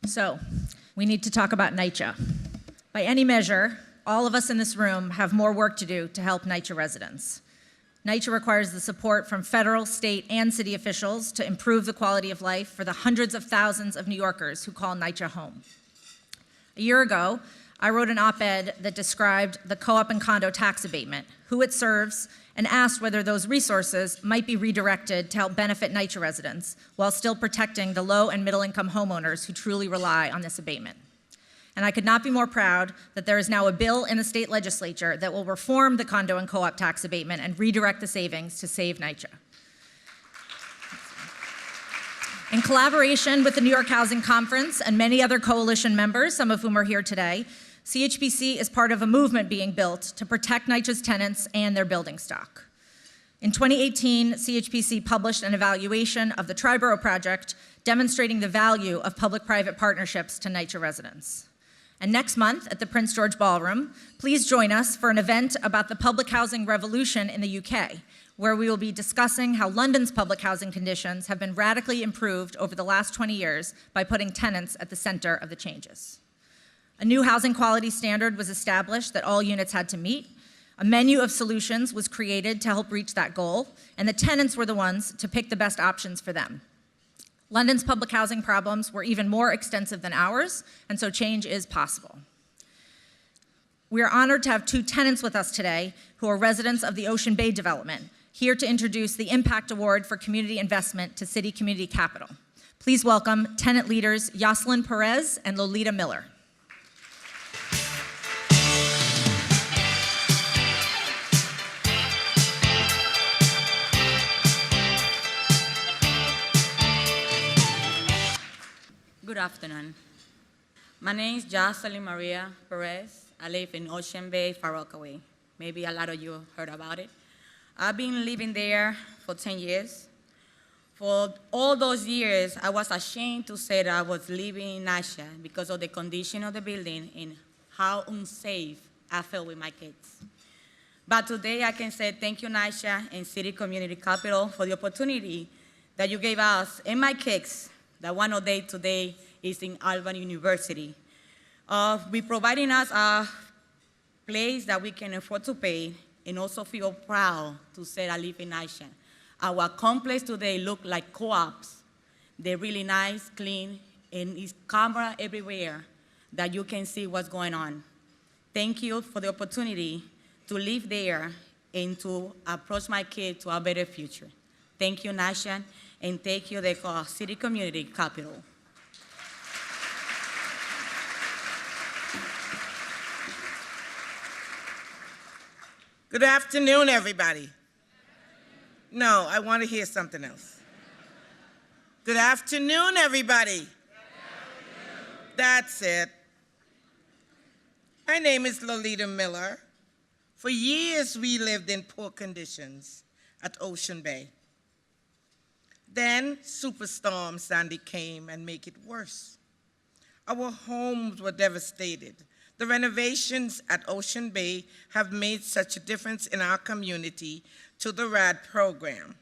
So, we need to talk about NYCHA. By any measure, all of us in this room have more work to do to help NYCHA residents. NYCHA requires the support from federal, state, and city officials to improve the quality of life for the hundreds of thousands of New Yorkers who call NYCHA home. A year ago, I wrote an op-ed that described the co-op and condo tax abatement, who it serves, and asked whether those resources might be redirected to help benefit NYCHA residents while still protecting the low and middle income homeowners who truly rely on this abatement. And I could not be more proud that there is now a bill in the state legislature that will reform the condo and co-op tax abatement and redirect the savings to save NYCHA. In collaboration with the New York Housing Conference and many other coalition members, some of whom are here today, CHPC is part of a movement being built to protect NYCHA's tenants and their building stock. In 2018, CHPC published an evaluation of the Triborough project demonstrating the value of public-private partnerships to NYCHA residents. And next month at the Prince George Ballroom, please join us for an event about the public housing revolution in the UK, where we will be discussing how London's public housing conditions have been radically improved over the last 20 years by putting tenants at the center of the changes. A new housing quality standard was established that all units had to meet. A menu of solutions was created to help reach that goal, and the tenants were the ones to pick the best options for them. London's public housing problems were even more extensive than ours, and so change is possible. We are honored to have two tenants with us today who are residents of the Ocean Bay development, here to introduce the Impact Award for Community Investment to City Community Capital. Please welcome tenant leaders Yoselin Perez and Lolita Miller. Good afternoon. My name is Yoselin Maria Perez. I live in Ocean Bay, Far Rockaway. Maybe a lot of you heard about it. I've been living there for 10 years. For all those years, I was ashamed to say that I was living in NYCHA because of the condition of the building and how unsafe I felt with my kids. But today I can say thank you, NYCHA and City Community Capital, for the opportunity that you gave us and my kids that one of day today is in Albany University. Be providing us a place that we can afford to pay and also feel proud to say I live in NYCHA. Our complex today look like co-ops. They're really nice, clean, and it's camera everywhere that you can see what's going on. Thank you for the opportunity to live there and to approach my kids to a better future. Thank you, NYCHA, and thank you, the City Community Capital. Good afternoon, everybody. No, I want to hear something else. Good afternoon, everybody. Good afternoon. That's it. My name is Lolita Miller. For years, we lived in poor conditions at Ocean Bay. Then Superstorm Sandy came and made it worse. Our homes were devastated. The renovations at Ocean Bay have made such a difference in our community to the RAD program.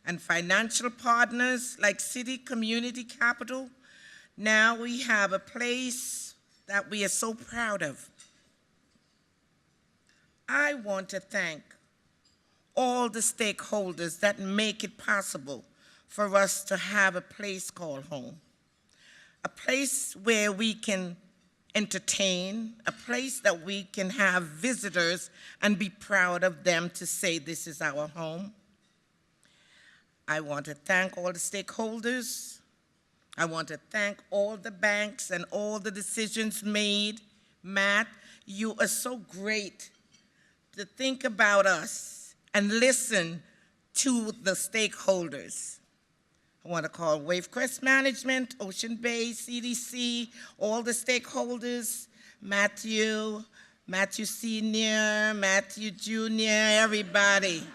And financial partners like City Community Capital, now we have a place that we are so proud of. I want to thank all the stakeholders that make it possible for us to have a place called home, a place where we can entertain, a place that we can have visitors and be proud of them to say this is our home. I want to thank all the stakeholders. I want to thank all the banks and all the decisions made. Matt, you are so great to think about us and listen to the stakeholders. I want to call Wavecrest Management, Ocean Bay, CDC, all the stakeholders, Matthew Sr., Matthew Jr., everybody.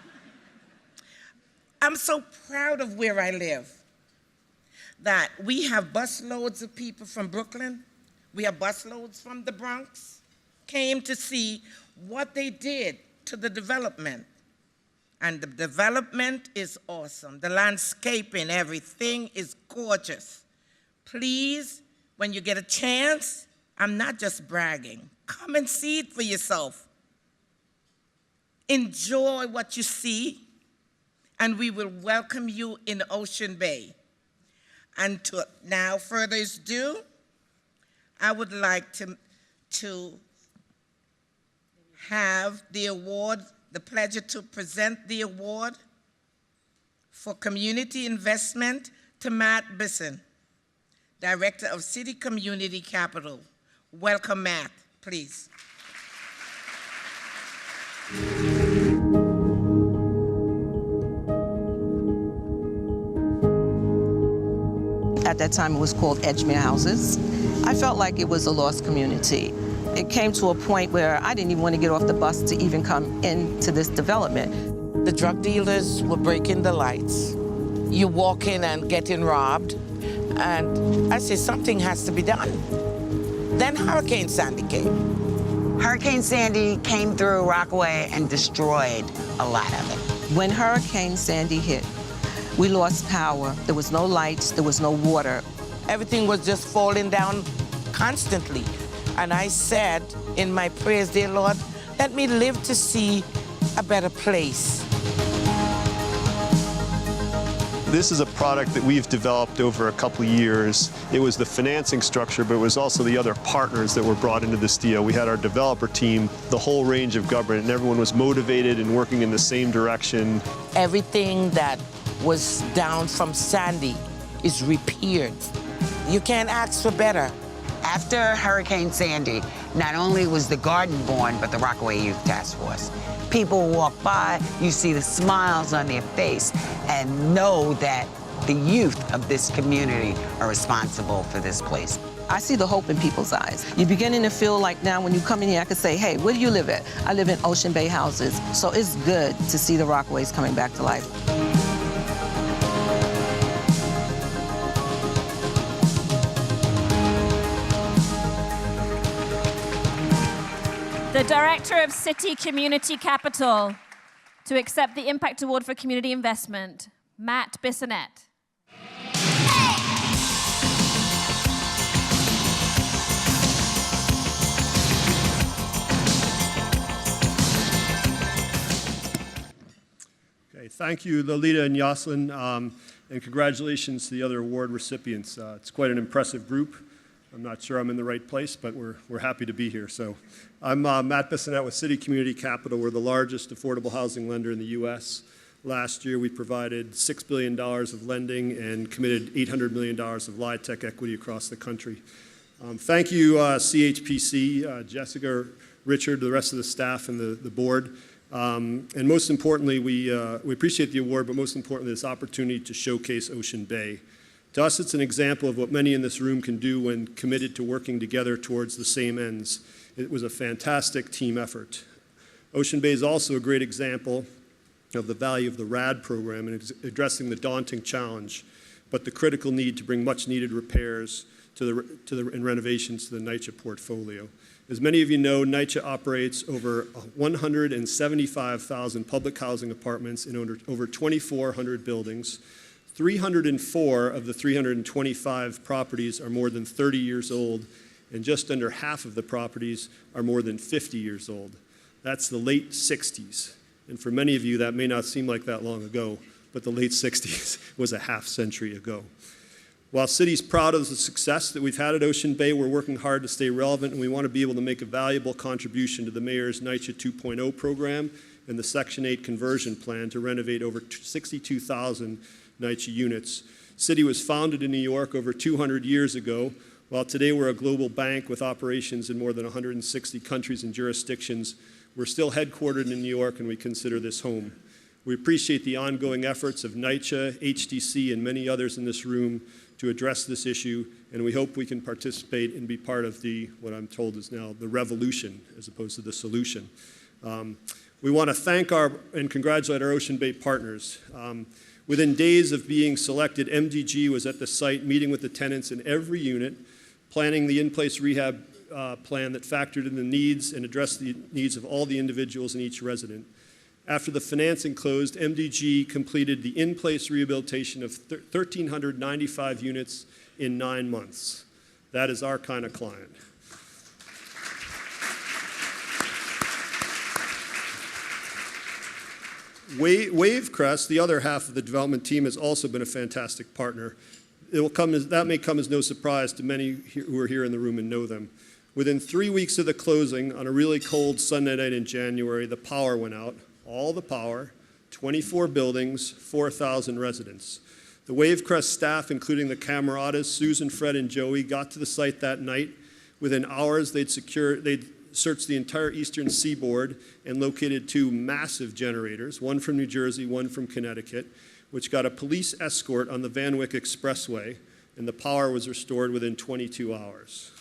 I'm so proud of where I live, that we have busloads of people from Brooklyn, we have busloads from the Bronx, came to see what they did to the development. And the development is awesome. The landscaping, everything is gorgeous. Please when you get a chance, I'm not just bragging. Come and see it for yourself. Enjoy what you see, and we will welcome you in Ocean Bay. And to now further ado, I would like to have the award, the pleasure to present the award for community investment to Matt Bisson, Director of City Community Capital. Welcome, Matt, please. At that time, it was called Edgemere Houses. I felt like it was a lost community. It came to a point where I didn't even want to get off the bus to even come into this development. The drug dealers were breaking the lights. You walk in and getting robbed. And I said, something has to be done. Then Hurricane Sandy came. Hurricane Sandy came through Rockaway and destroyed a lot of it. When Hurricane Sandy hit, we lost power. There was no lights, there was no water. Everything was just falling down constantly. And I said in my prayers, dear Lord, let me live to see a better place. This is a product that we've developed over a couple of years. It was the financing structure, but it was also the other partners that were brought into this deal. We had our developer team, the whole range of government, and everyone was motivated and working in the same direction. Everything that was down from Sandy is repaired. You can't ask for better. After Hurricane Sandy, not only was the garden born, but the Rockaway Youth Task Force. People walk by, you see the smiles on their face, and know that the youth of this community are responsible for this place. I see the hope in people's eyes. You're beginning to feel like now when you come in here, I could say, hey, where do you live at? I live in Ocean Bay Houses. So it's good to see the Rockaways coming back to life. The Director of City Community Capital to accept the Impact Award for Community Investment, Matt Bissonette. Okay, thank you, Lolita and Yoselin, and congratulations to the other award recipients. It's quite an impressive group. I'm not sure I'm in the right place, but we're happy to be here. So I'm Matt Bissonette with City Community Capital. We're the largest affordable housing lender in the U.S. Last year, we provided $6 billion of lending and committed $800 million of LIHTC equity across the country. Thank you, CHPC, Jessica, Richard, the rest of the staff, and the board. And most importantly, we appreciate the award, but most importantly, this opportunity to showcase Ocean Bay. To us, it's an example of what many in this room can do when committed to working together towards the same ends. It was a fantastic team effort. Ocean Bay is also a great example of the value of the RAD program in addressing the daunting challenge, but the critical need to bring much-needed repairs and renovations to the NYCHA portfolio. As many of you know, NYCHA operates over 175,000 public housing apartments in over 2,400 buildings. 304 of the 325 properties are more than 30 years old, and just under half of the properties are more than 50 years old. That's the late 60s. And for many of you, that may not seem like that long ago, but the late 60s was a half century ago. While City's proud of the success that we've had at Ocean Bay, we're working hard to stay relevant, and we want to be able to make a valuable contribution to the Mayor's NYCHA 2.0 program and the Section 8 conversion plan to renovate over 62,000 NYCHA units. City was founded in New York over 200 years ago, while today we're a global bank with operations in more than 160 countries and jurisdictions. We're still headquartered in New York, and we consider this home. We appreciate the ongoing efforts of NYCHA, HDC, and many others in this room to address this issue, and we hope we can participate and be part of what I'm told is now the revolution as opposed to the solution. We want to thank and congratulate our Ocean Bay partners. Within days of being selected, MDG was at the site meeting with the tenants in every unit, planning the in-place rehab plan that factored in the needs and addressed the needs of all the individuals in each resident. After the financing closed, MDG completed the in-place rehabilitation of 1,395 units in 9 months. That is our kind of client. Wavecrest, the other half of the development team, has also been a fantastic partner. That may come as no surprise to many who are here in the room and know them. Within 3 weeks of the closing, on a really cold Sunday night in January, the power went out, all the power, 24 buildings, 4,000 residents. The Wavecrest staff, including the Camaradas, Susan, Fred, and Joey, got to the site that night. Within hours, they'd searched the entire eastern seaboard and located 2 massive generators, one from New Jersey, one from Connecticut, which got a police escort on the Van Wyck Expressway, and the power was restored within 22 hours.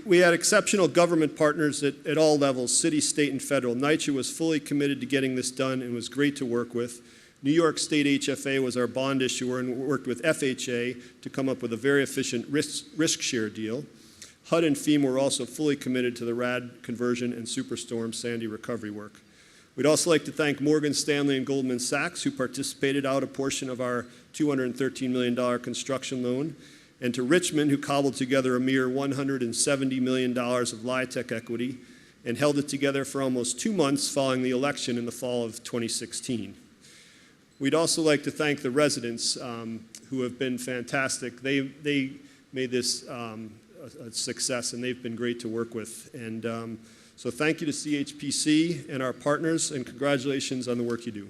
We had exceptional government partners at all levels, city, state, and federal. NYCHA was fully committed to getting this done and was great to work with. New York State HFA was our bond issuer and worked with FHA to come up with a very efficient risk share deal. HUD and FEMA were also fully committed to the RAD conversion and Superstorm Sandy recovery work. We'd also like to thank Morgan Stanley and Goldman Sachs, who participated out a portion of our $213 million construction loan, and to Richmond, who cobbled together a mere $170 million of LIHTC equity and held it together for almost 2 months following the election in the fall of 2016. We'd also like to thank the residents who have been fantastic. They made this a success, and they've been great to work with. And so thank you to CHPC and our partners, and congratulations on the work you do.